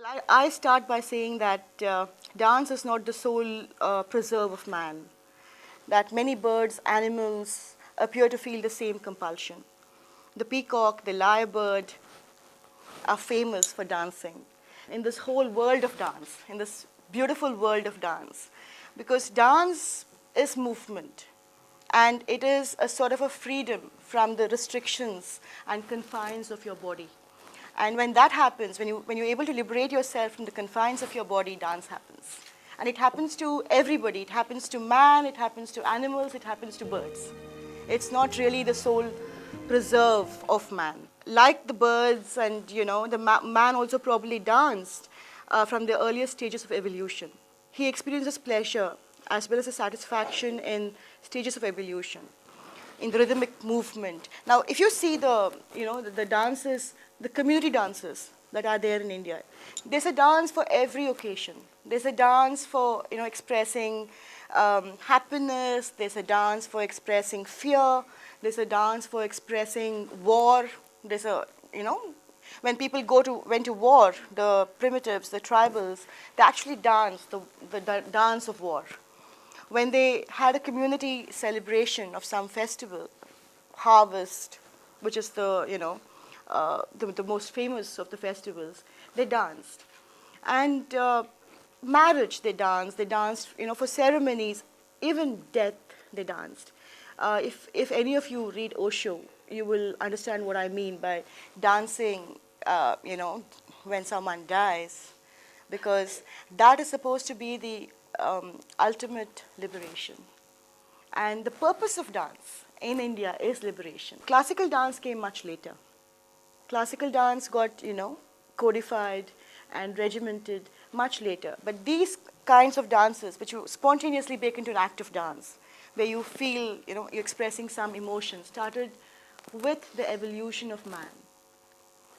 I start by saying that dance is not the sole preserve of man, that many birds, animals appear to feel the same compulsion. The peacock, the lyrebird are famous for dancing in this whole world of dance, in this beautiful world of dance, because dance is movement and it is a sort of a freedom from the restrictions and confines of your body. And when that happens, when you're able to liberate yourself from the confines of your body, dance happens. And it happens to everybody. It happens to man, it happens to animals, it happens to birds. It's not really the sole preserve of man. Like the birds and, man also probably danced from the earliest stages of evolution. He experiences pleasure as well as a satisfaction in stages of evolution, in the rhythmic movement. Now, if you see the dances, the community dances that are there in India, there's a dance for every occasion. There's a dance for, expressing happiness. There's a dance for expressing fear. There's a dance for expressing war. There's a, when people went to war, the primitives, the tribals, they actually danced the dance of war. When they had a community celebration of some festival, harvest, which is the most famous of the festivals, they danced. And marriage, they danced. They danced, for ceremonies, even death, they danced. If any of you read Osho, you will understand what I mean by dancing, when someone dies, because that is supposed to be the ultimate liberation. And the purpose of dance in India is liberation. Classical dance came much later. Classical dance got, codified and regimented much later. But these kinds of dances, which you spontaneously break into an act of dance, where you feel, you're expressing some emotion, started with the evolution of man.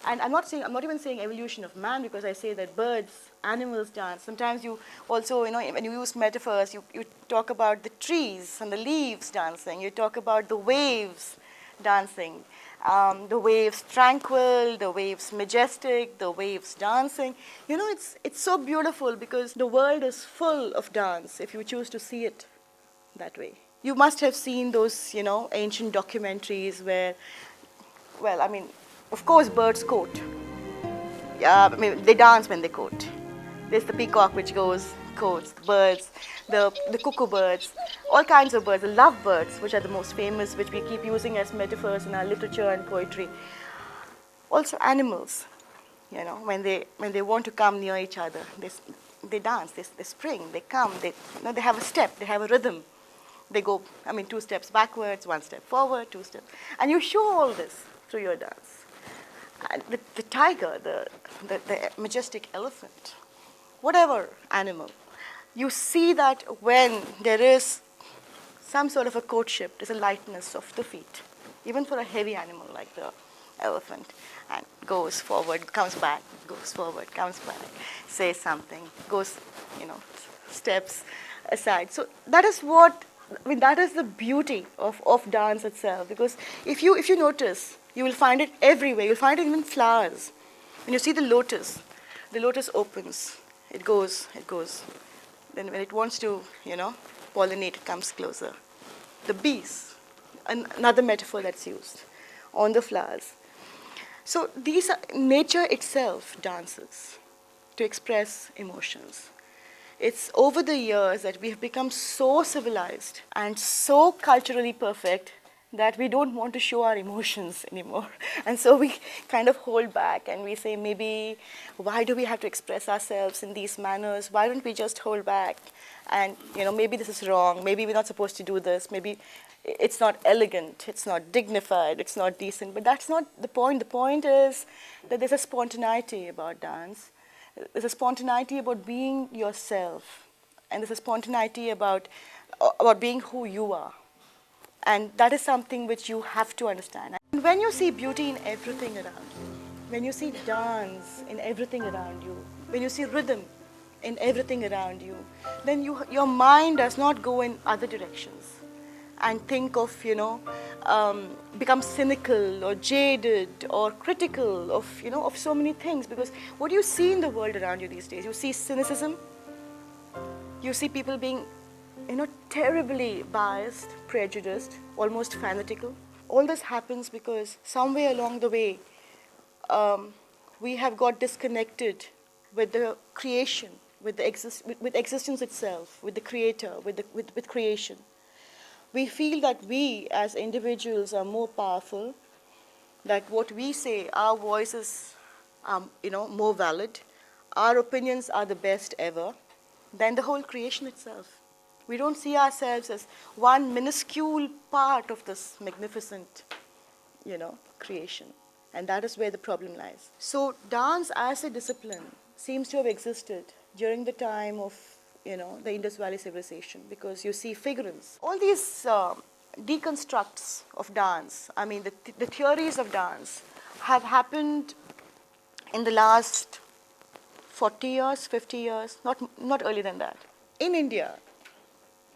And I'm not even saying evolution of man, because I say that birds, animals dance. Sometimes you also, when you use metaphors, you talk about the trees and the leaves dancing. You talk about the waves dancing. The waves tranquil, the waves majestic, the waves dancing. It's so beautiful because the world is full of dance if you choose to see it that way. You must have seen those, ancient documentaries where, of course, birds court. They dance when they court. There's the peacock which courts, the birds, the cuckoo birds, all kinds of birds, the lovebirds, which are the most famous, which we keep using as metaphors in our literature and poetry. Also animals, when they want to come near each other, they dance, they spring, they come, they have a step, they have a rhythm. They go, 2 steps backwards, 1 step forward, 2 steps. And you show all this through your dance. And the tiger, the majestic elephant, whatever animal, you see that when there is some sort of a courtship, there's a lightness of the feet, even for a heavy animal like the elephant, and goes forward, comes back, goes forward, comes back, says something, goes, steps aside. So that is that is the beauty of dance itself, because if you notice, you will find it everywhere. You'll find it even in flowers. When you see the lotus opens, it goes. Then when it wants to, pollinate, it comes closer. The bees, another metaphor that's used on the flowers. So nature itself dances to express emotions. It's over the years that we have become so civilized and so culturally perfect that we don't want to show our emotions anymore. And so we kind of hold back and we say, maybe, why do we have to express ourselves in these manners? Why don't we just hold back? And, maybe this is wrong. Maybe we're not supposed to do this. Maybe it's not elegant. It's not dignified. It's not decent. But that's not the point. The point is that there's a spontaneity about dance. There's a spontaneity about being yourself. And there's a spontaneity about being who you are. And that is something which you have to understand. And when you see beauty in everything around you, when you see dance in everything around you, when you see rhythm in everything around you, then your mind does not go in other directions. and think of, become cynical or jaded or critical of, of so many things. Because what do you see in the world around you these days? You see cynicism, you see people being, terribly biased, prejudiced, almost fanatical. All this happens because somewhere along the way, um, we have got disconnected with the creation, with existence itself, with the creator, with creation. We feel that we as individuals are more powerful, that what we say, our voices are, more valid, our opinions are the best ever than the whole creation itself. We don't see ourselves as one minuscule part of this magnificent, creation. And that is where the problem lies. So dance as a discipline seems to have existed during the time of, the Indus Valley civilization, because you see figurines. All these deconstructs of dance, I mean, the theories of dance have happened in the last 40 years, 50 years, not earlier than that. In India,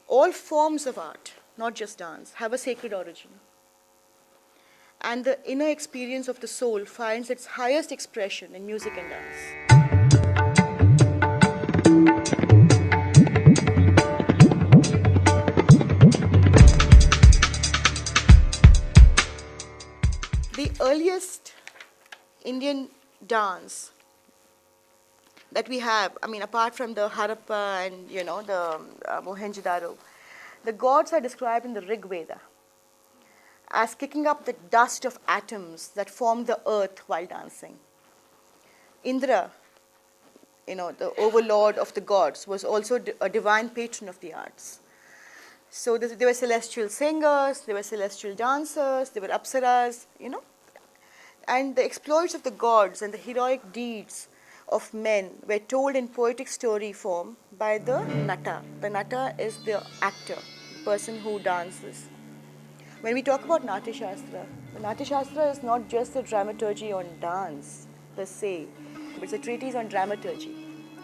all forms of art, not just dance, have a sacred origin. And the inner experience of the soul finds its highest expression in music and dance. The earliest Indian dance that we have, I mean, apart from the Harappa and, the Mohenjo-daro, the gods are described in the Rig Veda as kicking up the dust of atoms that form the earth while dancing. Indra, the overlord of the gods, was also a divine patron of the arts. So there were celestial singers, there were celestial dancers, there were apsaras, and the exploits of the gods and the heroic deeds of men were told in poetic story form by the nata. The nata is the actor, the person who dances. When we talk about Natya Shastra, the Natya Shastra is not just a dramaturgy on dance per se, but it's a treatise on dramaturgy,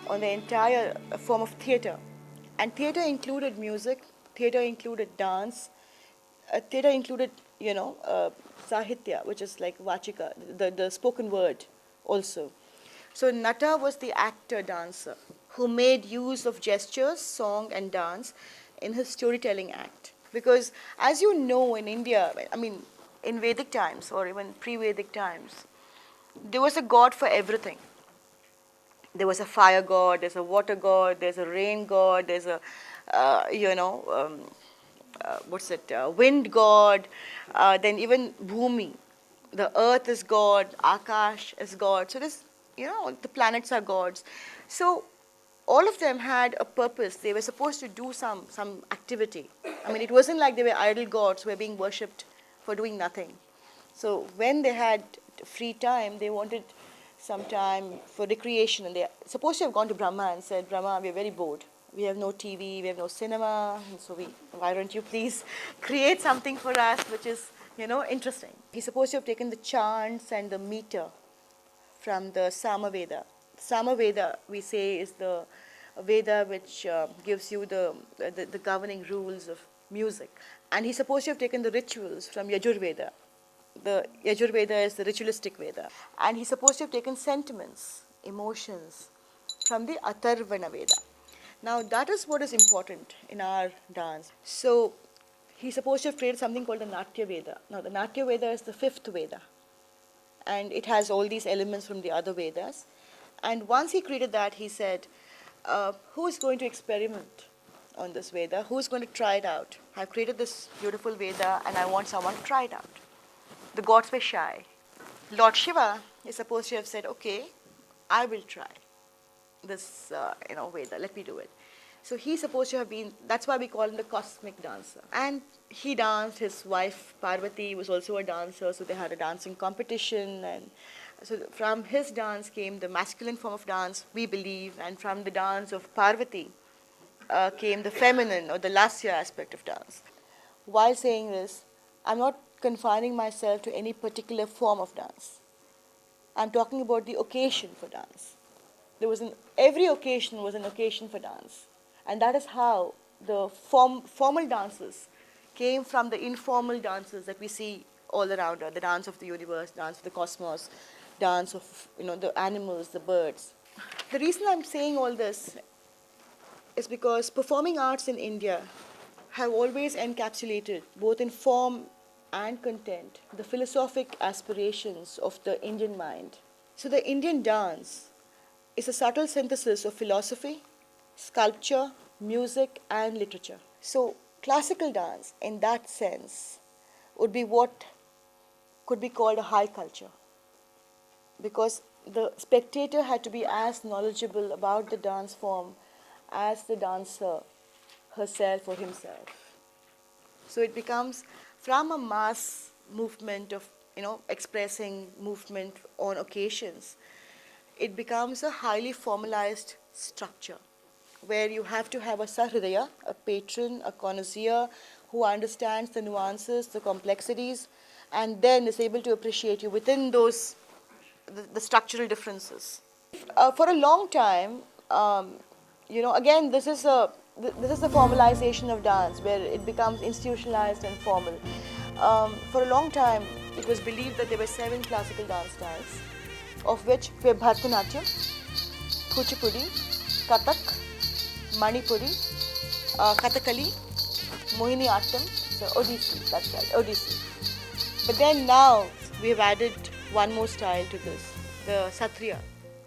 on the entire form of theatre. And theatre included music, theatre included dance, theatre included, sahitya, which is like vachika, the spoken word also. So Nata was the actor dancer who made use of gestures, song, and dance in his storytelling act. Because as you know, in India, I mean, in Vedic times or even pre-Vedic times, there was a god for everything. There was a fire god, there's a water god, there's a rain god, there's a, wind god, then even Bhumi, the earth is god, Akash is god. So there's, the planets are gods. So all of them had a purpose. They were supposed to do some activity. I mean, it wasn't like they were idol gods who were being worshipped for doing nothing. So when they had free time, they wanted some time for recreation. And they supposed to have gone to Brahma and said, Brahma, we are very bored. We have no TV, we have no cinema, and so why don't you please create something for us which is, interesting. He's supposed to have taken the chants and the meter from the Samaveda. Samaveda, we say, is the Veda which gives you the governing rules of music. And he's supposed to have taken the rituals from Yajurveda. The Yajurveda is the ritualistic Veda. And he's supposed to have taken sentiments, emotions from the Atharvana Veda. Now that is what is important in our dance. So he's supposed to have created something called the Natya Veda. Now the Natya Veda is the fifth Veda. And it has all these elements from the other Vedas. And once he created that, he said, who is going to experiment on this Veda? Who is going to try it out? I've created this beautiful Veda and I want someone to try it out. The gods were shy. Lord Shiva is supposed to have said, okay, I will try this Veda, let me do it. So he's supposed to have been, that's why we call him the cosmic dancer. And he danced, his wife Parvati was also a dancer, so they had a dancing competition. And so from his dance came the masculine form of dance, we believe, and from the dance of Parvati came the feminine or the lasya aspect of dance. While saying this, I'm not confining myself to any particular form of dance. I'm talking about the occasion for dance. Every occasion was an occasion for dance. And that is how the formal dances came from the informal dances that we see all around us, the dance of the universe, dance of the cosmos, dance of the animals, the birds. The reason I'm saying all this is because performing arts in India have always encapsulated, both in form and content, the philosophic aspirations of the Indian mind. So the Indian dance is a subtle synthesis of philosophy, sculpture, music, and literature. So classical dance, in that sense, would be what could be called a high culture, because the spectator had to be as knowledgeable about the dance form as the dancer herself or himself. So it becomes from a mass movement of expressing movement on occasions, it becomes a highly formalized structure where you have to have a sahridaya, a patron, a connoisseur who understands the nuances, the complexities, and then is able to appreciate you within those the structural differences. For a long time, again, this is the formalization of dance where it becomes institutionalized and formal. For a long time, it was believed that there were 7 classical dance styles, of which were Bharatanatyam, Kuchipudi, Kathak, Manipuri, Kathakali, Mohiniyattam, so Odissi, that's right, Odissi. But then now we have added one more style to this, the Satriya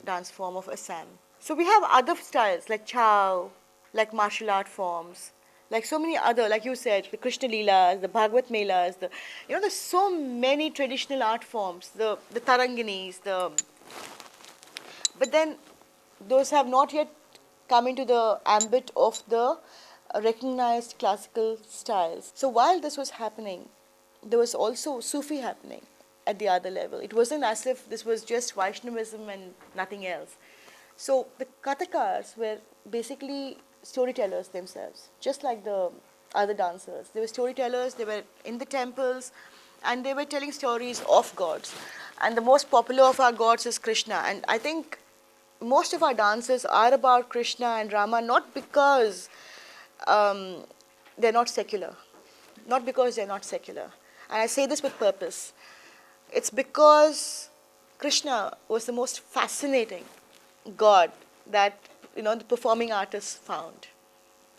dance form of Assam. So we have other styles like Chow, like martial art forms, like so many other, like you said, the Krishna Leelas, the Bhagavad Melas, there's so many traditional art forms, the Taranginis, but then those have not yet come into the ambit of the recognized classical styles. So while this was happening, there was also Sufi happening at the other level. It wasn't as if this was just Vaishnavism and nothing else. So the Kathakars were basically storytellers themselves, just like the other dancers. They were storytellers, they were in the temples, and they were telling stories of gods. And the most popular of our gods is Krishna. And I think most of our dances are about Krishna and Rama, not because they're not secular. Not because they're not secular. And I say this with purpose. It's because Krishna was the most fascinating god that the performing artists found.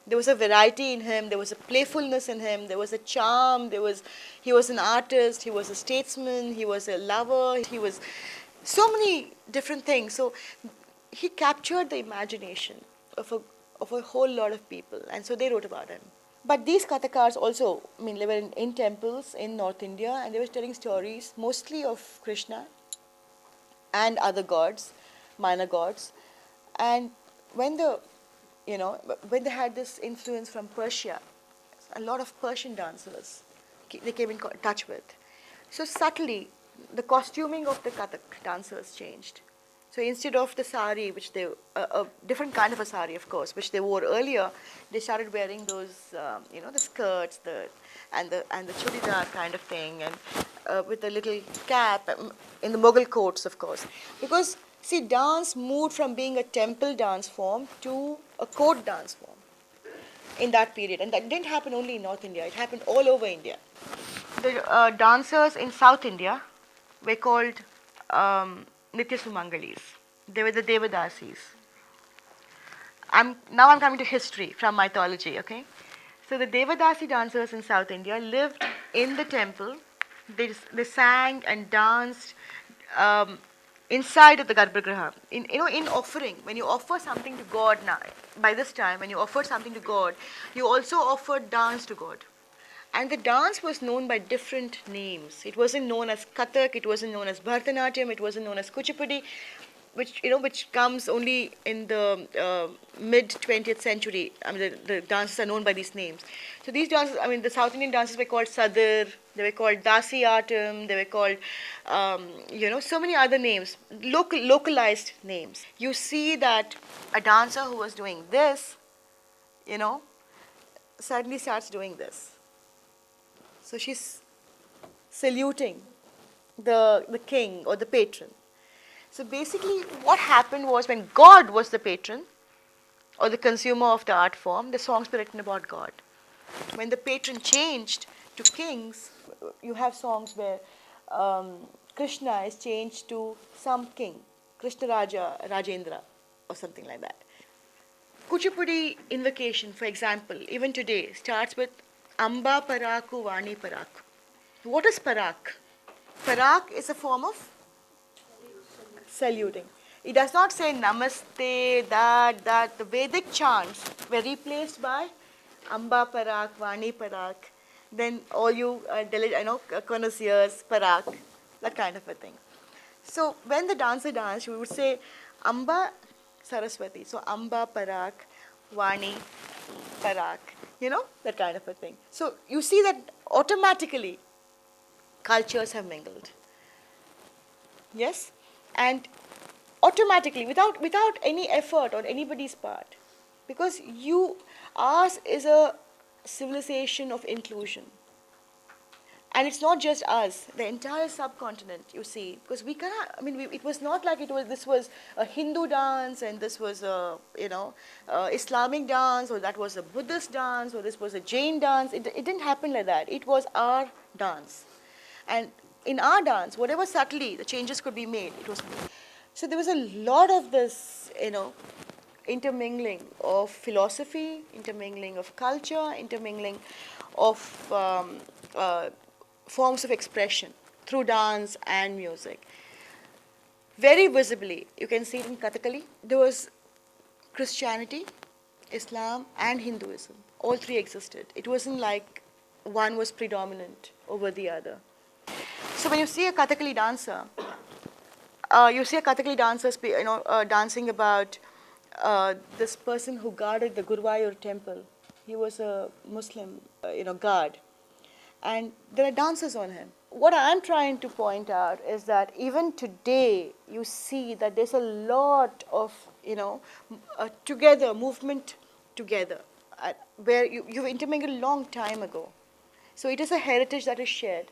There was a variety in him, there was a playfulness in him, there was a charm, he was an artist, he was a statesman, he was a lover, he was so many different things. So he captured the imagination of a whole lot of people, and so they wrote about him. But these Kathakars also, they were in temples in North India, and they were telling stories mostly of Krishna and other gods, minor gods. And when they had this influence from Persia, a lot of Persian dancers they came in touch with. So subtly, the costuming of the Kathak dancers changed. So instead of the sari, which a different kind of a sari, of course, which they wore earlier, they started wearing those, the skirts, and the chudidar kind of thing, and with a little cap in the Mughal courts, of course, because see, dance moved from being a temple dance form to a court dance form in that period, and that didn't happen only in North India; it happened all over India. The dancers in South India were called Nitya Sumangalis. They were the Devadasis. I'm coming to history from mythology, okay? So the Devadasi dancers in South India lived in the temple. They sang and danced inside of the Garbhagriha. In offering, when you offer something to God now, by this time, when you offered something to God, you also offered dance to God. And the dance was known by different names. It wasn't known as Kathak, it wasn't known as Bharatanatyam, it wasn't known as Kuchipudi, which comes only in the mid 20th century. The dances are known by these names. So these dances, the South Indian dances were called Sadir, they were called Dasiyatam, they were called, so many other names, localized names. You see that a dancer who was doing this, suddenly starts doing this. So she's saluting the king or the patron. So basically what happened was, when God was the patron or the consumer of the art form, the songs were written about God. When the patron changed to kings, you have songs where Krishna is changed to some king, Krishna Raja, Rajendra, or something like that. Kuchipudi invocation, for example, even today, starts with Amba Paraku Vani Paraku. What is Parak? Parak is a form of saluting. It does not say Namaste, that. The Vedic chants were replaced by Amba Parak, Vani Parak, then all you connoisseurs, Parak, that kind of a thing. So when the dancer danced, we would say Amba Saraswati. So Amba Parak, Vani Parak, that kind of a thing. So you see that automatically cultures have mingled. Yes? And automatically, without any effort on anybody's part, because ours is a civilization of inclusion. And it's not just us, the entire subcontinent, you see, because we cannot, it was not like this was a Hindu dance and this was a, Islamic dance, or that was a Buddhist dance, or this was a Jain dance. It didn't happen like that. It was our dance. And in our dance, whatever subtly the changes could be made, it was made. So there was a lot of this, intermingling of philosophy, intermingling of culture, intermingling of forms of expression through dance and music. Very visibly, you can see it in Kathakali. There was Christianity, Islam, and Hinduism. All three existed. It wasn't like one was predominant over the other. So when you see a Kathakali dancer, dancing about this person who guarded the Guruvayur temple. He was a Muslim, guard. And there are dancers on him. What I'm trying to point out is that even today, you see that there's a lot of, movement together, where you've intermingled a long time ago. So it is a heritage that is shared.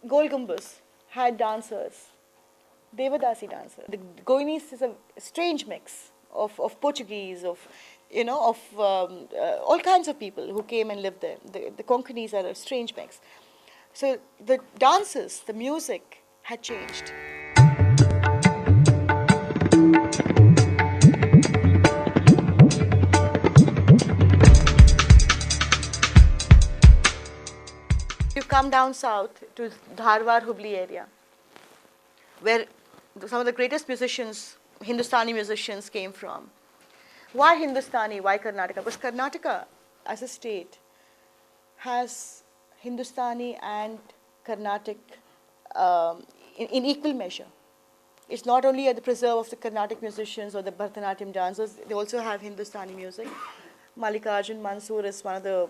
Gol Gumbaz had dancers, Devadasi dancers. The Goinis is a strange mix of Portuguese, of all kinds of people who came and lived there. The Konkanis are a strange mix. So the dances, the music had changed. You come down south to Dharwar, Hubli area, where some of the greatest musicians, Hindustani musicians, came from. Why Hindustani? Why Karnataka? Because Karnataka, as a state, has Hindustani and Carnatic in equal measure. It's not only at the preserve of the Carnatic musicians or the Bharatanatyam dancers, they also have Hindustani music. Mallikarjun Mansoor is one of the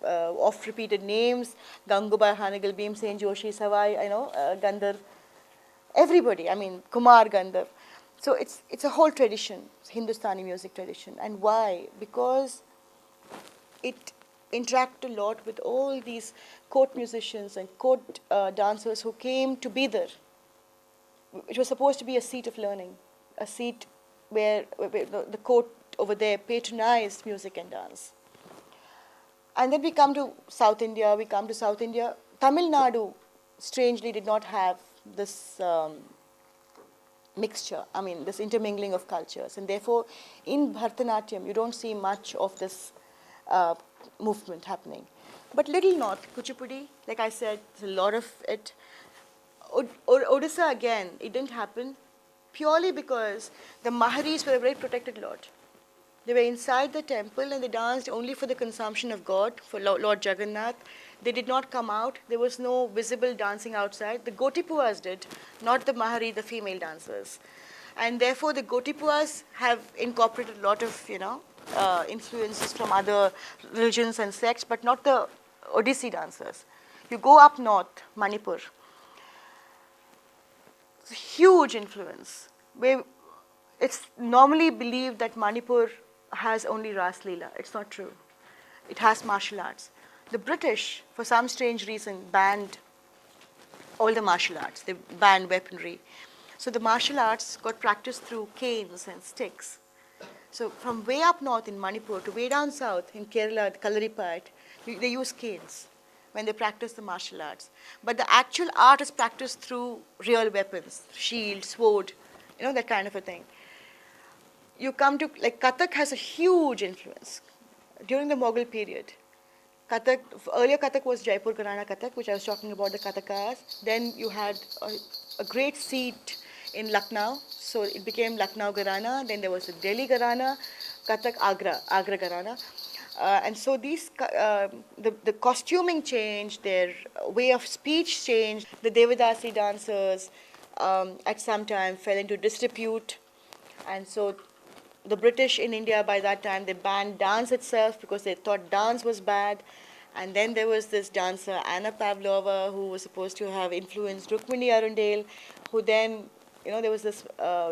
oft-repeated names. Gangubai Hanagal, Bhimsen Joshi, Savai, Gandhar. Everybody, Kumar Gandhar. So it's a whole tradition, Hindustani music tradition. And why? Because it interacted a lot with all these court musicians and court dancers who came to be there. It was supposed to be a seat of learning, a seat where the court over there patronized music and dance. And then we come to South India. Tamil Nadu, strangely, did not have this mixture, this intermingling of cultures. And therefore, in Bharatanatyam, you don't see much of this movement happening. But little north, Kuchipudi, like I said, there's a lot of it. Odisha, again, it didn't happen purely because the Maharis were a very protected lot. They were inside the temple and they danced only for the consumption of God, for Lord Jagannath. They did not come out. There was no visible dancing outside. The Gotipuas did, not the Mahari, the female dancers. And therefore, the Gotipuas have incorporated a lot of, influences from other religions and sects, but not the Odissi dancers. You go up north, Manipur. It's a huge influence. Where it's normally believed that Manipur has only Ras Leela. It's not true. It has martial arts. The British, for some strange reason, banned all the martial arts. They banned weaponry. So the martial arts got practiced through canes and sticks. So from way up north in Manipur to way down south in Kerala, the Kalari part, they use canes when they practice the martial arts. But the actual art is practiced through real weapons, shield, sword, that kind of a thing. You come to, like, Kathak has a huge influence during the Mughal period. Kathak, earlier Kathak was Jaipur Gharana Kathak, which I was talking about, the Kathakas. Then you had a great seat in Lucknow, so it became Lucknow Gharana. Then there was the Delhi Gharana, Kathak Agra Gharana. And so the costuming changed, their way of speech changed. The Devadasi dancers at some time fell into disrepute. And so the British in India by that time, they banned dance itself because they thought dance was bad. And then there was this dancer, Anna Pavlova, who was supposed to have influenced Rukmini Arundel, who then, there was this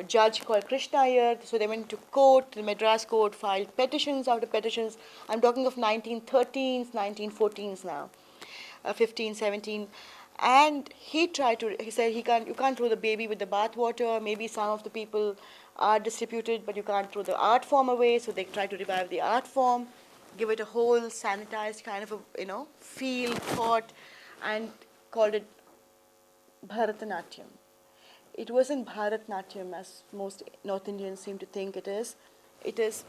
judge called Krishna Iyer. So they went to court, the Madras court, filed petitions after petitions. I'm talking of 1913s, 1914s now, 15, 17. And he said, you can't throw the baby with the bathwater. Maybe some of the people are disreputed, but you can't throw the art form away. So they tried to revive the art form, give it a whole sanitized kind of a, feel, thought, and called it Bharatanatyam. It wasn't Bharatanatyam as most North Indians seem to think it is. It is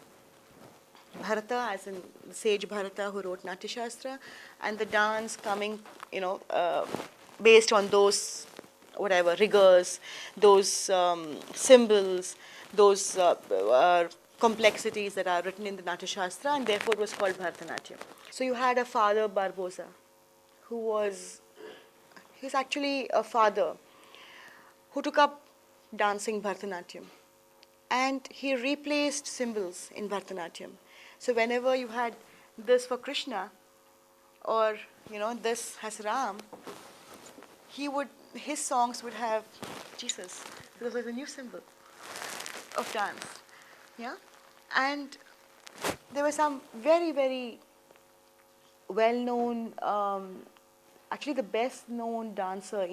Bharata, as in the sage Bharata who wrote Natya Shastra, and the dance coming, based on those, rigors, those symbols, those complexities that are written in the Natya Shastra, and therefore it was called Bharatanatyam. So you had a father, Barbosa, he's actually a father who took up dancing Bharatanatyam. And he replaced symbols in Bharatanatyam. So whenever you had this for Krishna, or this has Ram, his songs would have Jesus, because it was a new symbol of dance. Yeah? And there were some very, very well-known, actually the best-known dancer,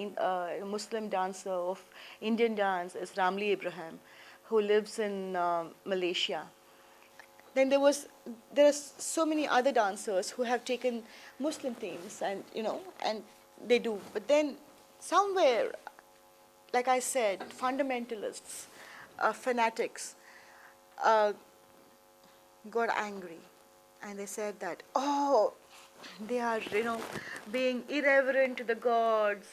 Muslim dancer of Indian dance is Ramli Ibrahim, who lives in Malaysia. Then there are so many other dancers who have taken Muslim themes, and and they do. But then somewhere, like I said, fundamentalists, fanatics, got angry, and they said that, they are being irreverent to the gods.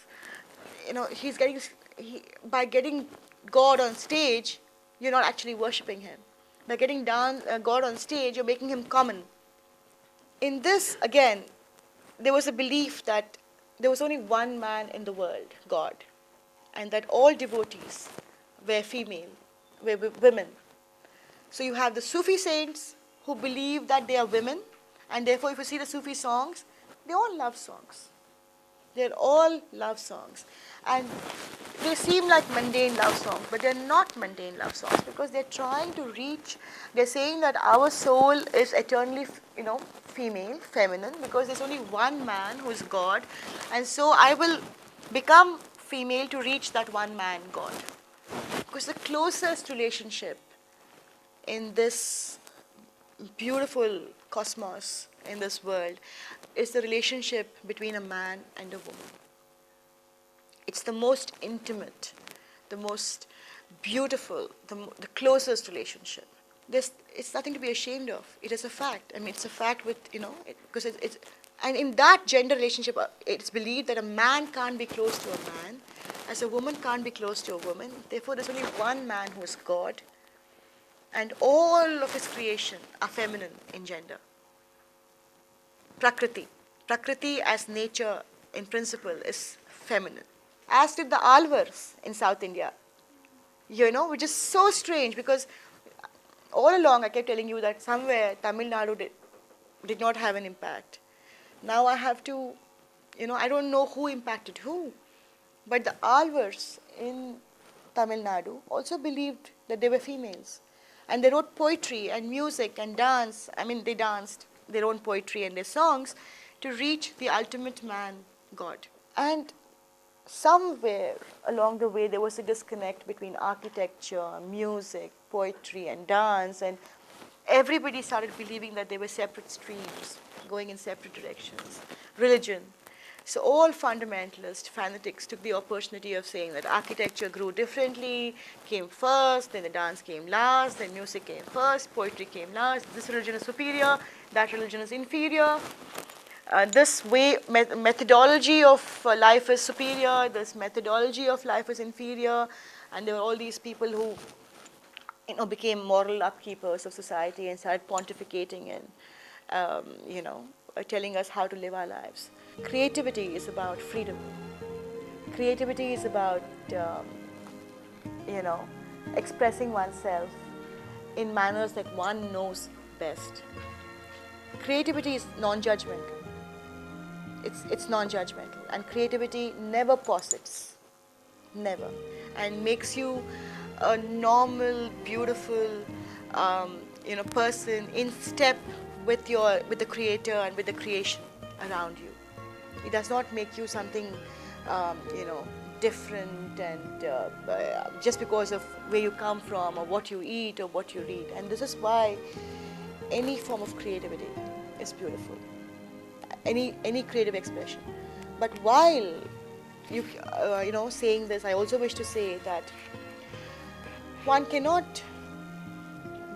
By getting God on stage, you're not actually worshipping him. By getting God on stage, you're making him common. In this, again, there was a belief that there was only one man in the world, God, and that all devotees were female, were women. So you have the Sufi saints who believe that they are women, and therefore if you see the Sufi songs, they're all love songs. They're all love songs. And they seem like mundane love songs, but they're not mundane love songs, because they're trying to they're saying that our soul is eternally, female, feminine, because there's only one man who is God, and so I will become female to reach that one man, God. Because the closest relationship in this beautiful cosmos, in this world, is the relationship between a man and a woman. It's the most intimate, the most beautiful, the closest relationship. It's nothing to be ashamed of. It is a fact. I mean, it's a fact because and in that gender relationship, it's believed that a man can't be close to a man, as a woman can't be close to a woman. Therefore, there's only one man who is God, and all of his creation are feminine in gender. Prakriti as nature in principle is feminine. As did the Alvars in South India, which is so strange, because all along I kept telling you that somewhere Tamil Nadu did not have an impact. Now I have to, I don't know who impacted who, but the Alvars in Tamil Nadu also believed that they were females. And they wrote poetry and music and dance. I mean, they danced their own poetry and their songs to reach the ultimate man, God. And somewhere along the way there was a disconnect between architecture, music, poetry, and dance, and everybody started believing that they were separate streams going in separate directions. Religion. So all fundamentalist fanatics took the opportunity of saying that architecture grew differently, came first, then the dance came last, then music came first, poetry came last. This religion is superior, that religion is inferior. This way, methodology of life is superior, this methodology of life is inferior, and there were all these people who became moral upkeepers of society and started pontificating and, telling us how to live our lives. Creativity is about freedom. Creativity is about, expressing oneself in manners that one knows best. Creativity is non-judgmental. It's non-judgmental, and creativity never posits, never, and makes you a normal, beautiful, person in step with the creator and with the creation around you. It does not make you something, different and just because of where you come from or what you eat or what you read. And this is why any form of creativity is beautiful. Any creative expression. But while saying this, I also wish to say that one cannot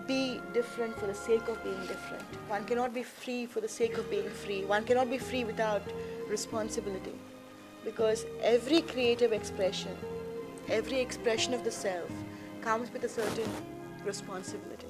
be different for the sake of being different. One cannot be free for the sake of being free. One cannot be free without responsibility, because every creative expression, every expression of the self comes with a certain responsibility.